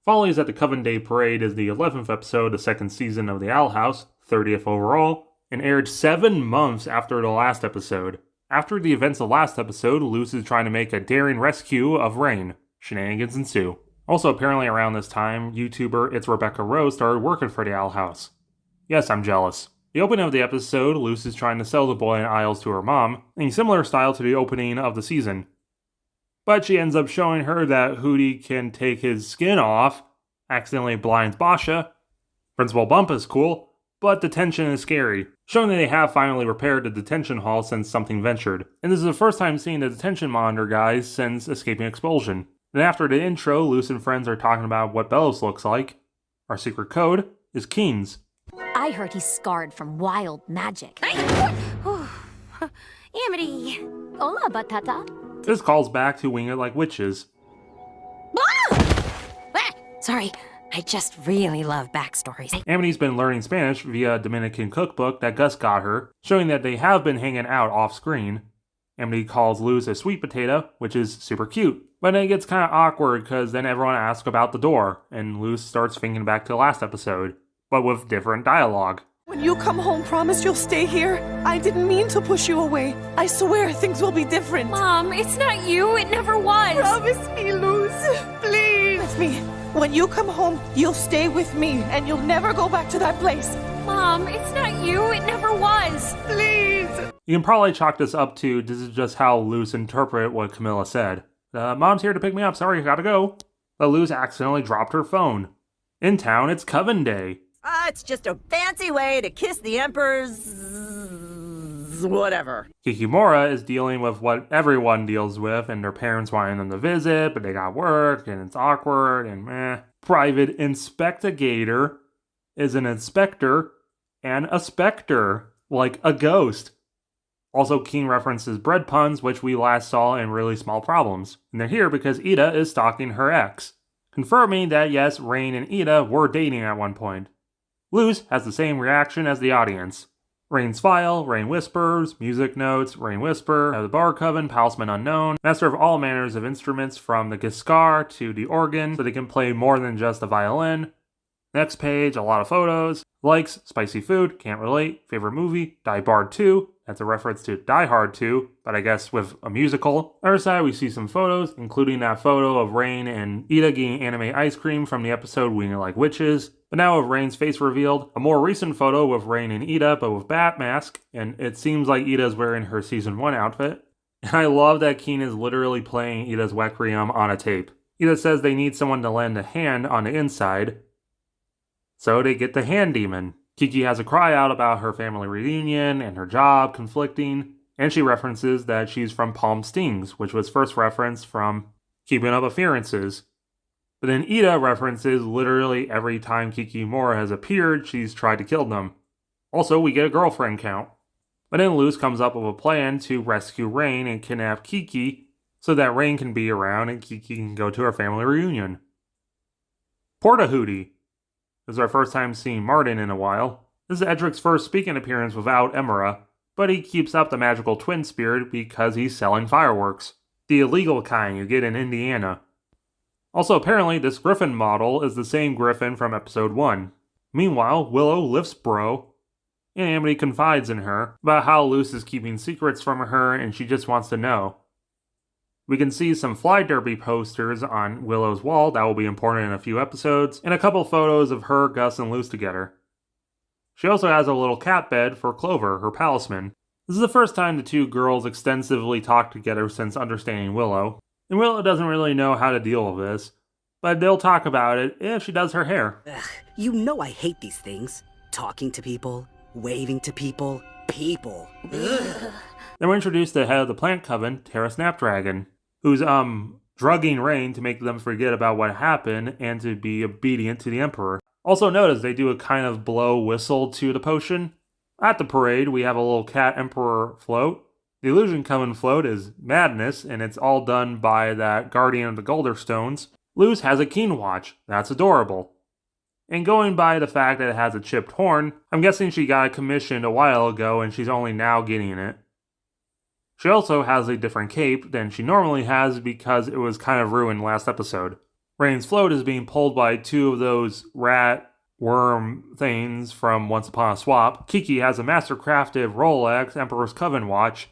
Follies at the Covenday parade is the 11th episode of the second season of The Owl House, 30th overall, and aired 7 months after the last episode. After the events of last episode, Luce is trying to make a daring rescue of Rain. Shenanigans ensue. Also, apparently around this time, YouTuber It's Rebecca Rose started working for The Owl House. Yes, I'm jealous. The opening of the episode, Luce is trying to sell the boy in aisles to her mom, in similar style to the opening of the season. But she ends up showing her that Hootie can take his skin off, accidentally blinds Basha. Principal Bump is cool, but detention is scary, showing that they have finally repaired the detention hall since something ventured. And this is the first time seeing the detention monitor guys since escaping expulsion. Then after the intro, Luce and friends are talking about what Bellows looks like. Our secret code is Keen's. I heard he's scarred from wild magic. Amity! Hola, Batata. This calls back to Wing It Like Witches. Sorry, I just really love backstories. Amity's been learning Spanish via a Dominican cookbook that Gus got her, showing that they have been hanging out off-screen. Amity calls Luce a sweet potato, which is super cute. But then it gets kind of awkward because then everyone asks about the door, and Luce starts thinking back to the last episode, but with different dialogue. When you come home, promise you'll stay here. I didn't mean to push you away. I swear things will be different. Mom, it's not you. It never was. Promise me, Luz. Please. It's me. When you come home, you'll stay with me, and you'll never go back to that place. Mom, it's not you. It never was. Please. You can probably chalk this up to this is just how Luce interpreted what Camilla said. Mom's here to pick me up. Sorry, I gotta go. But Luce accidentally dropped her phone. In town, it's Covenday. It's just a fancy way to kiss the Emperor's... whatever. Kikimora is dealing with what everyone deals with, and their parents wanting them to visit, but they got work, and it's awkward, and meh. Private Inspectigator is an inspector and a specter, like a ghost. Also, Keen references bread puns, which we last saw in Really Small Problems. And they're here because Ida is stalking her ex, confirming that yes, Rain and Ida were dating at one point. Luce has the same reaction as the audience. Rain's file, Rain whispers, music notes, Rain whisper, the bar Coven, Palisman unknown, master of all manners of instruments from the guitar to the organ, so they can play more than just a violin. Next page, a lot of photos. Likes, spicy food, can't relate, favorite movie, Die Hard 2, that's a reference to Die Hard 2, but I guess with a musical. Other side, we see some photos, including that photo of Rain and Ida getting anime ice cream from the episode Wing It Like Witches. But now with Rain's face revealed, a more recent photo with Rain and Ida, but with Bat Mask, and it seems like Ida's wearing her Season 1 outfit. And I love that Keen is literally playing Ida's Requiem on a tape. Ida says they need someone to lend a hand on the inside, so they get the hand demon. Kiki has a cry out about her family reunion and her job conflicting, and she references that she's from Palm Stings, which was first referenced from Keeping Up Appearances. But then Ida references literally every time Kikimora has appeared, she's tried to kill them. Also, we get a girlfriend count. But then Luce comes up with a plan to rescue Rain and kidnap Kiki so that Rain can be around and Kiki can go to her family reunion. Portahootie. This is our first time seeing Martin in a while. This is Edric's first speaking appearance without Emera, but he keeps up the magical twin spirit because he's selling fireworks. The illegal kind you get in Indiana. Also, apparently, this Griffin model is the same Griffin from episode 1. Meanwhile, Willow lifts Bro, and Amity confides in her about how Luce is keeping secrets from her and she just wants to know. We can see some Fly Derby posters on Willow's wall that will be important in a few episodes, and a couple photos of her, Gus, and Luce together. She also has a little cat bed for Clover, her palisman. This is the first time the two girls extensively talk together since understanding Willow, and Willow doesn't really know how to deal with this, but they'll talk about it if she does her hair. Ugh, you know I hate these things. Talking to people, waving to people, people. Then we're introduced to the head of the plant coven, Terra Snapdragon, who's drugging Rain to make them forget about what happened and to be obedient to the Emperor. Also notice they do a kind of blow whistle to the potion. At the parade, we have a little cat Emperor float. The Illusion Coven float is madness, and it's all done by that Guardian of the Golderstones. Luce has a Keen watch. That's adorable. And going by the fact that it has a chipped horn, I'm guessing she got it commissioned a while ago and she's only now getting it. She also has a different cape than she normally has because it was kind of ruined last episode. Rain's float is being pulled by two of those rat worm things from Once Upon a Swap. Kiki has a master-crafted Rolex Emperor's Coven watch.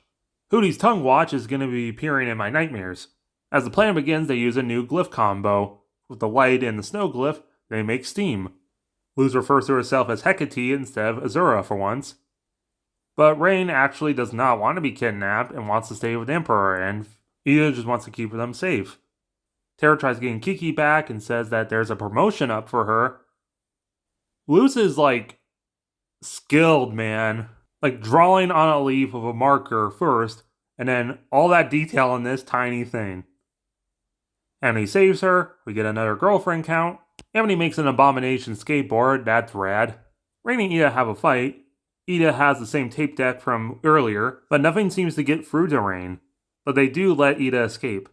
Hootie's tongue watch is going to be appearing in my nightmares. As the plan begins, they use a new glyph combo. With the light and the snow glyph, they make steam. Luz refers to herself as Hecate instead of Azura for once. But Rain actually does not want to be kidnapped and wants to stay with the Emperor, and Ida just wants to keep them safe. Terra tries getting Kiki back and says that there's a promotion up for her. Luz is skilled, man. Drawing on a leaf of a marker first, and then all that detail on this tiny thing. Amity saves her, we get another girlfriend count. Amity makes an abomination skateboard, that's rad. Rain and Ida have a fight. Ida has the same tape deck from earlier, but nothing seems to get through to Rain. But they do let Ida escape.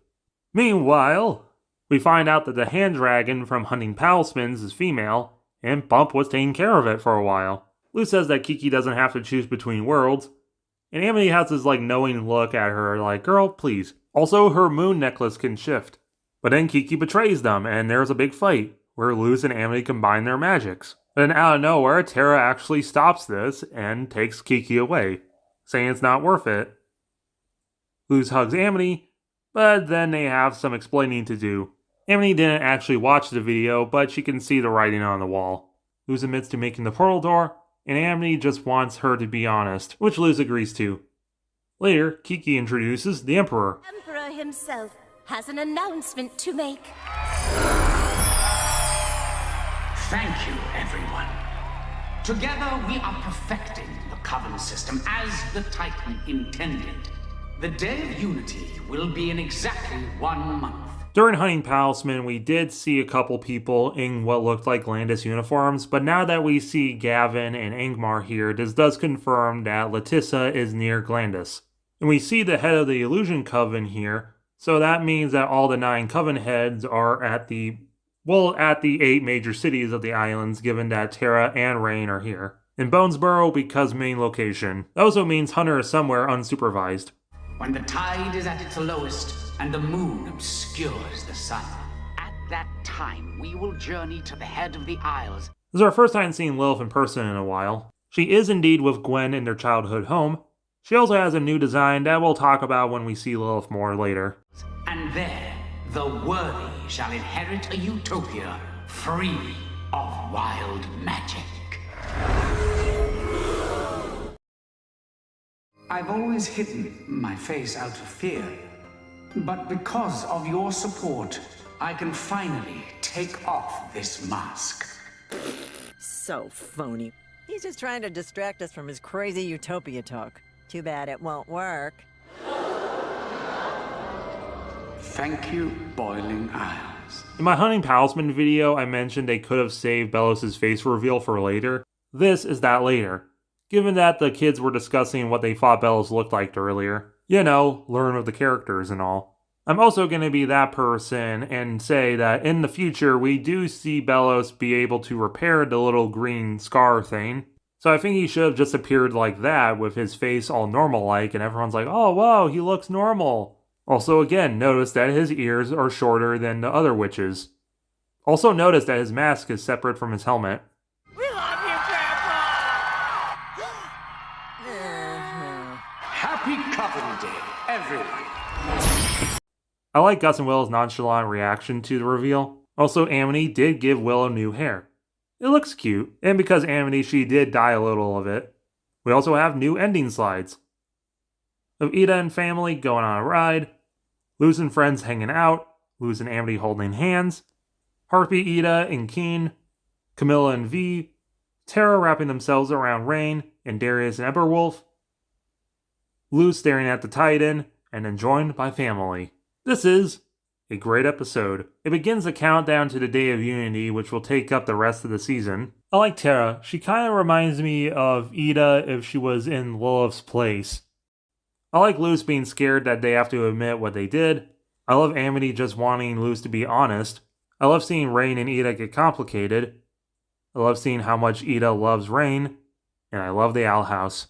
Meanwhile, we find out that the hand dragon from hunting Palismans is female, and Bump was taking care of it for a while. Luz says that Kiki doesn't have to choose between worlds, and Amity has this knowing look at her girl, please. Also, her moon necklace can shift. But then Kiki betrays them, and there's a big fight, where Luz and Amity combine their magics. Then out of nowhere, Terra actually stops this and takes Kiki away, saying it's not worth it. Luz hugs Amity, but then they have some explaining to do. Amity didn't actually watch the video, but she can see the writing on the wall. Luz admits to making the portal door, and Amity just wants her to be honest, which Luz agrees to. Later, Kiki introduces the Emperor. Emperor himself has an announcement to make. Thank you, everyone. Together, we are perfecting the Coven system as the Titan intended. The Day of Unity will be in exactly 1 month. During Hunting Palisman, we did see a couple people in what looked like Landis uniforms, but now that we see Gavin and Angmar here, this does confirm that Letissa is near Glandis. And we see the head of the Illusion Coven here, so that means that all the 9 Coven heads are at the 8 major cities of the islands, given that Terra and Rain are here. And Bonesboro because main location. That also means Hunter is somewhere unsupervised. When the tide is at its lowest and the moon obscures the sun, at that time we will journey to the head of the Isles. This is our first time seeing Lilith in person in a while. She is indeed with Gwen in their childhood home. She also has a new design that we'll talk about when we see Lilith more later. And there, the worthy shall inherit a utopia free of wild magic. I've always hidden my face out of fear, but because of your support, I can finally take off this mask. So phony. He's just trying to distract us from his crazy utopia talk. Too bad it won't work. Thank you, Boiling Isles. In my Hunting Palisman video, I mentioned they could have saved Belos' face reveal for later. This is that later. Given that the kids were discussing what they thought Belos looked like earlier. You know, learn of the characters and all. I'm also going to be that person and say that in the future we do see Belos be able to repair the little green scar thing. So I think he should have just appeared like that with his face all normal-like and everyone's like, oh wow, he looks normal. Also again, notice that his ears are shorter than the other witches. Also notice that his mask is separate from his helmet. We love you, Grandpa! Happy Covenday, everyone. I like Gus and Willow's nonchalant reaction to the reveal. Also, Amity did give Willow new hair. It looks cute, and because Amity, she did dye a little of it. We also have new ending slides. Of Ida and family going on a ride, Luz and friends hanging out, Luz and Amity holding hands, Harpy, Ida, and Keen, Camilla and V, Terra wrapping themselves around Rain, and Darius and Eberwolf, Luz staring at the Titan, and then joined by family. This is a great episode. It begins the countdown to the Day of Unity, which will take up the rest of the season. I like Terra. She kind of reminds me of Ida if she was in Lilith's place. I like Luz being scared that they have to admit what they did. I love Amity just wanting Luz to be honest. I love seeing Rain and Ida get complicated. I love seeing how much Ida loves Rain. And I love the Owl House.